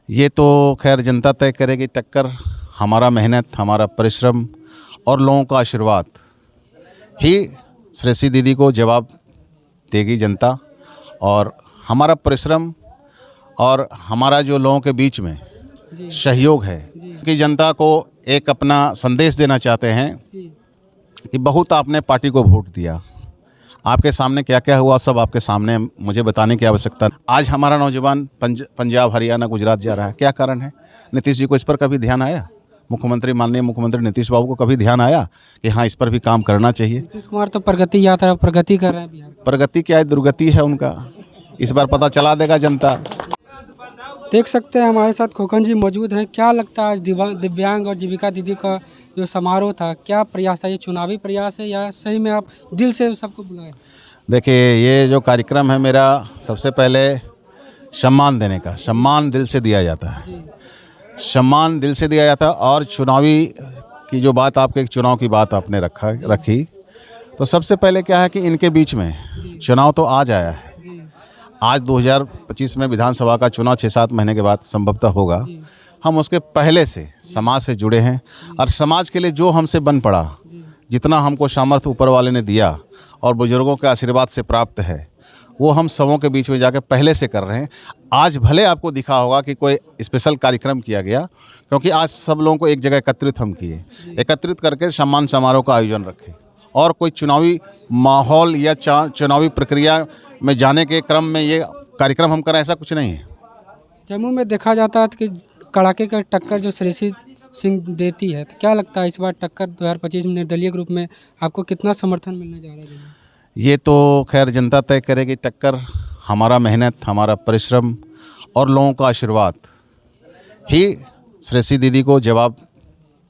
ये तो खैर जनता तय करेगी टक्कर। हमारा मेहनत, हमारा परिश्रम और लोगों का आशीर्वाद ही श्रेयसी दीदी को जवाब देगी जनता। और हमारा परिश्रम और हमारा जो लोगों के बीच में सहयोग है कि जनता को एक अपना संदेश देना चाहते हैं कि बहुत आपने पार्टी को वोट दिया, आपके सामने क्या क्या हुआ सब आपके सामने, मुझे बताने की आवश्यकता। आज हमारा नौजवान पंजाब, हरियाणा, गुजरात जा रहा है, क्या कारण है? नीतीश जी को इस पर कभी ध्यान आया? मुख्यमंत्री, माननीय मुख्यमंत्री नीतीश बाबू को कभी ध्यान आया कि हाँ इस पर भी काम करना चाहिए? नीतीश कुमार तो प्रगति यात्रा प्रगति कर रहे हैं बिहार। प्रगति क्या है, दुर्गति है उनका, इस बार पता चला देगा जनता। देख सकते हैं हमारे साथ खोकन जी मौजूद हैं। क्या लगता है आज दिव्यांग और जीविका दीदी का जो समारोह था, क्या प्रयास है? ये चुनावी प्रयास है या सही में आप दिल से सबको बुलाए? देखिए, ये जो कार्यक्रम है मेरा, सबसे पहले सम्मान देने का, सम्मान दिल से दिया जाता है, सम्मान दिल से दिया जाता है। और चुनावी की जो बात, आपके एक चुनाव की बात आपने रखी, तो सबसे पहले क्या है कि इनके बीच में चुनाव तो आज आया है। आज 2025 में विधानसभा का चुनाव 6-7 महीने के बाद संभवतः होगा। हम उसके पहले से समाज से जुड़े हैं और समाज के लिए जो हमसे बन पड़ा, जितना हमको सामर्थ्य ऊपर वाले ने दिया और बुजुर्गों के आशीर्वाद से प्राप्त है, वो हम सबों के बीच में जाकर पहले से कर रहे हैं। आज भले आपको दिखा होगा कि कोई स्पेशल कार्यक्रम किया गया, क्योंकि आज सब लोगों को एक जगह एकत्रित हम किए, एकत्रित करके सम्मान समारोह का आयोजन रखे। और कोई चुनावी माहौल या चुनावी प्रक्रिया में जाने के क्रम में ये कार्यक्रम हम करें, ऐसा कुछ नहीं है। जम्मू में देखा जाता है कि कड़ाके का टक्कर जो श्रेयसी सिंह देती है, तो क्या लगता है इस बार टक्कर 2025 में निर्दलीय ग्रुप में आपको कितना समर्थन मिलने जा रहा है? ये तो खैर जनता तय करेगी टक्कर। हमारा मेहनत, हमारा परिश्रम और लोगों का आशीर्वाद ही श्रेयसी दीदी को जवाब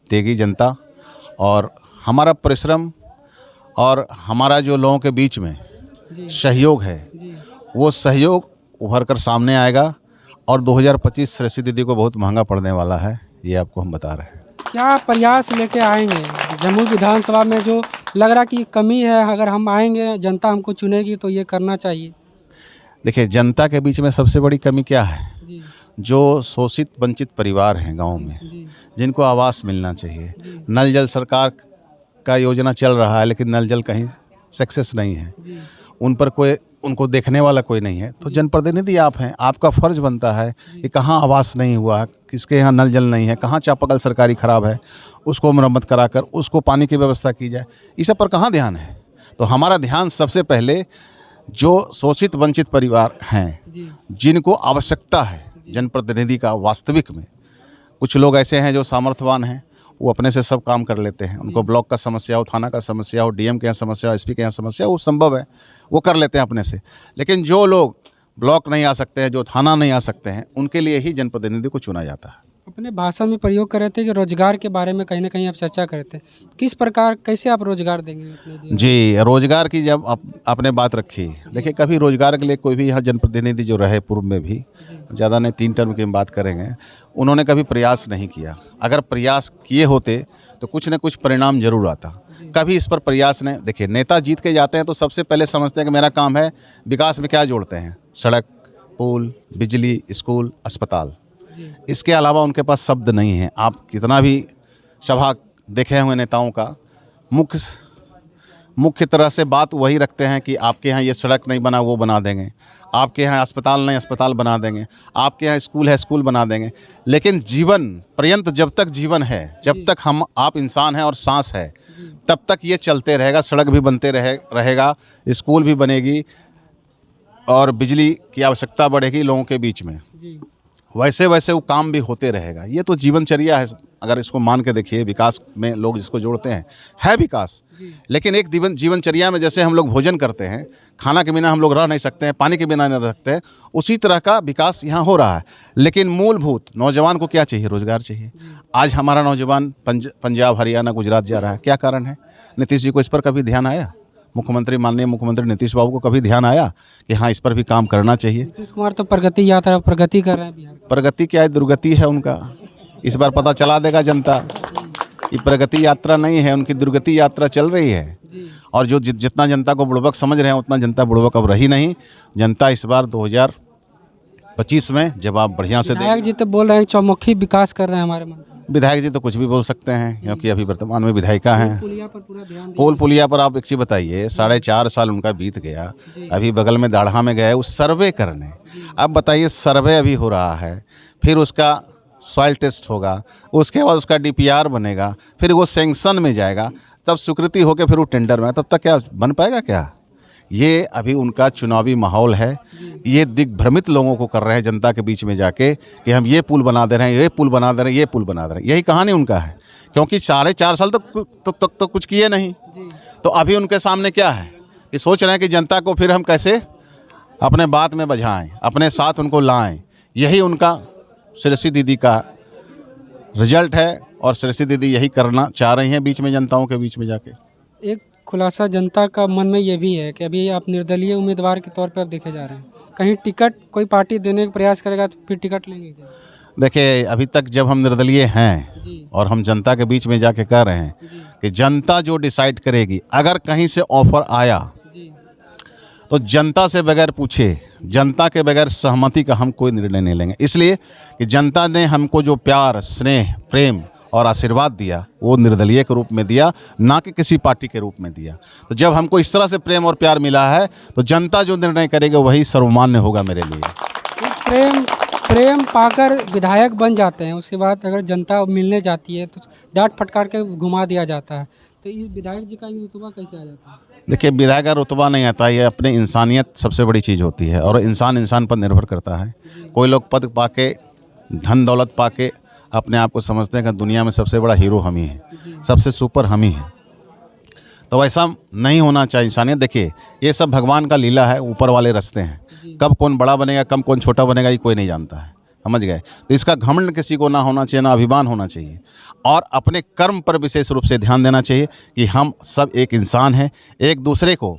देगी जनता। और हमारा परिश्रम और हमारा जो लोगों के बीच में सहयोग है, वो सहयोग उभर कर सामने आएगा। और 2025 श्रेयसी दीदी को बहुत महंगा पड़ने वाला है, ये आपको हम बता रहे हैं। क्या प्रयास लेके आएंगे जम्मू विधानसभा में जो लग रहा कि कमी है? अगर हम आएंगे, जनता हमको चुनेगी तो ये करना चाहिए। देखिए, जनता के बीच में सबसे बड़ी कमी क्या है? जो शोषित वंचित परिवार हैं गाँव में, जिनको आवास मिलना चाहिए। नल जल सरकार का योजना चल रहा है, लेकिन नल जल कहीं सक्सेस नहीं है, उन पर कोई उनको देखने वाला कोई नहीं है। तो जनप्रतिनिधि आप हैं, आपका फर्ज बनता है कि कहाँ आवास नहीं हुआ, किसके यहाँ नल जल नहीं है, कहाँ चापाकल सरकारी ख़राब है, उसको मरम्मत कराकर उसको पानी की व्यवस्था की जाए। इस सब पर कहाँ ध्यान है? तो हमारा ध्यान सबसे पहले जो शोषित वंचित परिवार हैं, जिनको आवश्यकता है जनप्रतिनिधि का वास्तविक में। कुछ लोग ऐसे हैं जो सामर्थ्यवान हैं, वो अपने से सब काम कर लेते हैं। उनको ब्लॉक का समस्या हो, थाना का समस्या हो, डीएम के यहाँ समस्या हो, एसपी के यहाँ समस्या हो, वो संभव है, वो कर लेते हैं अपने से। लेकिन जो लोग ब्लॉक नहीं आ सकते हैं, जो थाना नहीं आ सकते हैं, उनके लिए ही जनप्रतिनिधि को चुना जाता है। अपने भाषण में प्रयोग कर रहे थे कि रोजगार के बारे में कहीं ना कहीं आप चर्चा कर रहे थे। किस प्रकार, कैसे आप रोजगार देंगे अपने? जी, रोजगार की जब आपने बात रखी, देखिए कभी रोजगार के लिए कोई भी यहाँ जनप्रतिनिधि जो रहे पूर्व में भी, ज़्यादा नहीं 3 टर्म की बात करेंगे, उन्होंने कभी प्रयास नहीं किया। अगर प्रयास किए होते तो कुछ न कुछ परिणाम जरूर आता। कभी इस पर प्रयास नहीं। देखिए, नेता जीत के जाते हैं तो सबसे पहले समझते हैं कि मेरा काम है विकास में क्या जोड़ते हैं, सड़क, पुल, बिजली, स्कूल, अस्पताल। इसके अलावा उनके पास शब्द नहीं है। आप कितना भी सभा देखे हुए नेताओं का मुख्य तरह से बात वही रखते हैं कि आपके यहाँ ये सड़क नहीं बना, वो बना देंगे, आपके यहाँ अस्पताल नहीं, अस्पताल बना देंगे, आपके यहाँ स्कूल है, स्कूल बना देंगे। लेकिन जीवन पर्यंत, जब तक जीवन है, जब तक हम आप इंसान हैं और सांस है, तब तक ये चलते रहेगा। सड़क भी बनते रहेगा, स्कूल भी बनेगी और बिजली की आवश्यकता बढ़ेगी लोगों के बीच में। वैसे वैसे वो काम भी होते रहेगा। ये तो जीवनचर्या है। अगर इसको मान के देखिए, विकास में लोग इसको जोड़ते हैं, है विकास। लेकिन एक जीवनचर्या में जैसे हम लोग भोजन करते हैं, खाना के बिना हम लोग रह नहीं सकते हैं, पानी के बिना नहीं रह सकते हैं, उसी तरह का विकास यहाँ हो रहा है। लेकिन मूलभूत नौजवान को क्या चाहिए? रोजगार चाहिए। आज हमारा नौजवान पंजाब, हरियाणा, गुजरात जा रहा है, क्या कारण है? नीतीश जी को इस पर कभी ध्यान आया? मुख्यमंत्री, माननीय मुख्यमंत्री नीतीश बाबू को कभी ध्यान आया कि हाँ इस पर भी काम करना चाहिए? नीतीश कुमार तो प्रगति यात्रा प्रगति कर रहे हैं बिहार। प्रगति क्या है, दुर्गति है उनका, इस बार पता चला देगा जनता। ये प्रगति यात्रा नहीं है, उनकी दुर्गति यात्रा चल रही है। और जो जितना जनता को बुड़बक समझ रहे हैं, उतना जनता बुड़बक अब रही नहीं। जनता इस बार 25 में जब आप बढ़िया से विधायक जी तो बोल रहे हैं चौमुखी विकास कर रहे हैं हमारे मंत्री। विधायक जी तो कुछ भी बोल सकते हैं, क्योंकि अभी वर्तमान में विधायिका हैं। पुलिया पर पूरा ध्यान पुल पुलिया पर आप एक चीज़ बताइए, 4.5 साल उनका बीत गया, अभी बगल में दाढ़ा में गए उस सर्वे करने। अब बताइए, सर्वे अभी हो रहा है, फिर उसका सॉइल टेस्ट होगा, उसके बाद उसका DPR बनेगा, फिर वो सैंक्शन में जाएगा, तब स्वीकृति होकर फिर वो टेंडर में, तब तक क्या बन पाएगा क्या? ये अभी उनका चुनावी माहौल है। ये दिग्भ्रमित लोगों को कर रहे हैं जनता के बीच में जाके कि हम ये पुल बना दे रहे हैं, ये पुल बना दे रहे हैं, ये पुल बना दे रहे हैं। यही कहानी उनका है, क्योंकि 4.5 साल तक तो कुछ किए नहीं। तो अभी उनके सामने क्या है कि सोच रहे हैं कि जनता को फिर हम कैसे अपने बात में बझाएं, अपने साथ उनको लाएं। यही उनका श्रेष्ठी दीदी का रिजल्ट है, और श्रेष्ठी दीदी यही करना चाह रही हैं बीच में जनताओं के बीच में जाके। एक खुलासा जनता का मन में ये भी है कि अभी आप निर्दलीय उम्मीदवार के तौर पे आप देखे जा रहे हैं, कहीं टिकट कोई पार्टी देने का प्रयास करेगा तो फिर टिकट लेंगे क्या? देखिए, अभी तक जब हम निर्दलीय हैं जी। और हम जनता के बीच में जाके कह रहे हैं कि जनता जो डिसाइड करेगी, अगर कहीं से ऑफर आया जी तो जनता से बगैर पूछे, जनता के बगैर सहमति का हम कोई निर्णय नहीं लेंगे। इसलिए कि जनता ने हमको जो प्यार, स्नेह, प्रेम और आशीर्वाद दिया, वो निर्दलीय के रूप में दिया, ना कि किसी पार्टी के रूप में दिया। तो जब हमको इस तरह से प्रेम और प्यार मिला है, तो जनता जो निर्णय करेगी वही सर्वमान्य होगा मेरे लिए। प्रेम पाकर विधायक बन जाते हैं, उसके बाद अगर जनता मिलने जाती है तो डांट फटकार के घुमा दिया जाता है, तो ये विधायक जी का ये रुतबा कैसे आ जाता है? देखिए, विधायक का रुतबा नहीं आता, ये अपने इंसानियत सबसे बड़ी चीज़ होती है, और इंसान पर निर्भर करता है। कोई लोग पद पाके, धन दौलत पाके अपने आप को समझते हैं कि दुनिया में सबसे बड़ा हीरो हम ही हैं, सबसे सुपर हम ही हैं। तो वैसा नहीं होना चाहिए इंसानियत। देखिए, ये सब भगवान का लीला है, ऊपर वाले रास्ते हैं। कब कौन बड़ा बनेगा, कब कौन छोटा बनेगा, ये कोई नहीं जानता है, समझ गए? तो इसका घमंड किसी को ना होना चाहिए, ना अभिमान होना चाहिए, और अपने कर्म पर विशेष रूप से ध्यान देना चाहिए कि हम सब एक इंसान हैं, एक दूसरे को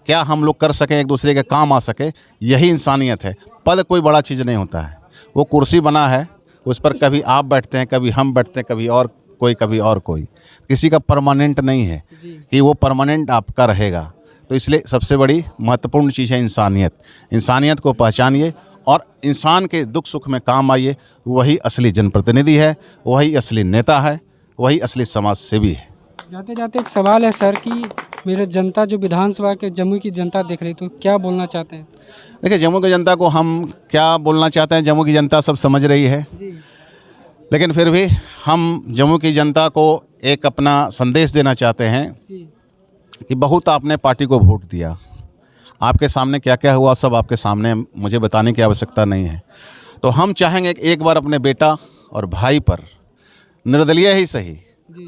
क्या हम लोग कर सकें, एक दूसरे के काम आ सके, यही इंसानियत है। पद कोई बड़ा चीज़ नहीं होता है, वो कुर्सी बना है, उस पर कभी आप बैठते हैं, कभी हम बैठते हैं, कभी और कोई, कभी और कोई, किसी का परमानेंट नहीं है कि वो परमानेंट आपका रहेगा। तो इसलिए सबसे बड़ी महत्वपूर्ण चीज़ है इंसानियत। इंसानियत को पहचानिए और इंसान के दुख सुख में काम आइए, वही असली जनप्रतिनिधि है, वही असली नेता है, वही असली समाज सेवी है। जाते जाते एक सवाल है सर कि मेरे जनता जो विधानसभा के जम्मू की जनता देख रही, तो क्या बोलना चाहते हैं? देखिए, जम्मू की जनता को हम क्या बोलना चाहते हैं, जम्मू की जनता सब समझ रही है, लेकिन फिर भी हम जम्मू की जनता को एक अपना संदेश देना चाहते हैं कि बहुत आपने पार्टी को वोट दिया, आपके सामने क्या क्या हुआ सब आपके सामने, मुझे बताने की आवश्यकता नहीं है। तो हम चाहेंगे कि एक बार अपने बेटा और भाई पर, निर्दलीय ही सही,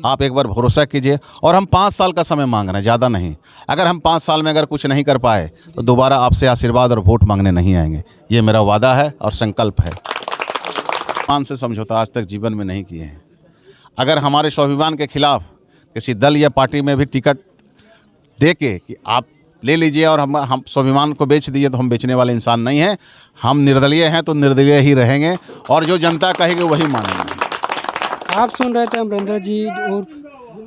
आप एक बार भरोसा कीजिए। और हम 5 साल का समय मांग रहे हैं, ज़्यादा नहीं। अगर हम 5 साल में अगर कुछ नहीं कर पाए तो दोबारा आपसे आशीर्वाद और वोट मांगने नहीं आएंगे। ये मेरा वादा है और संकल्प है। मान से समझौता आज तक जीवन में नहीं किए हैं। अगर हमारे स्वाभिमान के खिलाफ किसी दल या पार्टी में भी टिकट दे के कि आप ले लीजिए और हम स्वाभिमान को बेच दीजिए, तो हम बेचने वाले इंसान नहीं हैं। हम निर्दलीय हैं तो निर्दलीय ही रहेंगे, और जो जनता कहेगी वही मानेंगे। आप सुन रहे थे अमरेंद्र जी और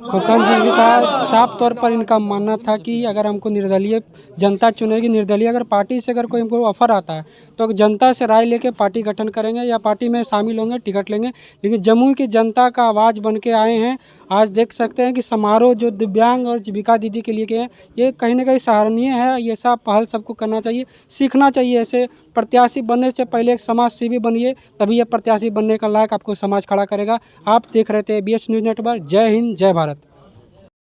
खोखन जी का साफ तौर पर इनका मानना था कि अगर हमको निर्दलीय जनता चुनेगी, निर्दलीय अगर पार्टी से अगर कोई हमको ऑफर आता है तो जनता से राय लेके पार्टी गठन करेंगे या पार्टी में शामिल होंगे, टिकट लेंगे। लेकिन जम्मू की जनता का आवाज़ बन के आए हैं। आज देख सकते हैं कि समारोह जो दिव्यांग और जीविका दीदी के लिए किए हैं, ये कहीं ना कहीं सराहनीय है। ये सब पहल सबको करना चाहिए, सीखना चाहिए। ऐसे प्रत्याशी बनने से पहले एक समाज सेवी बनिए, तभी ये प्रत्याशी बनने का लायक आपको समाज खड़ा करेगा। आप देख रहे थे ABS न्यूज़ नेटवर्क। जय हिंद, जय भारत।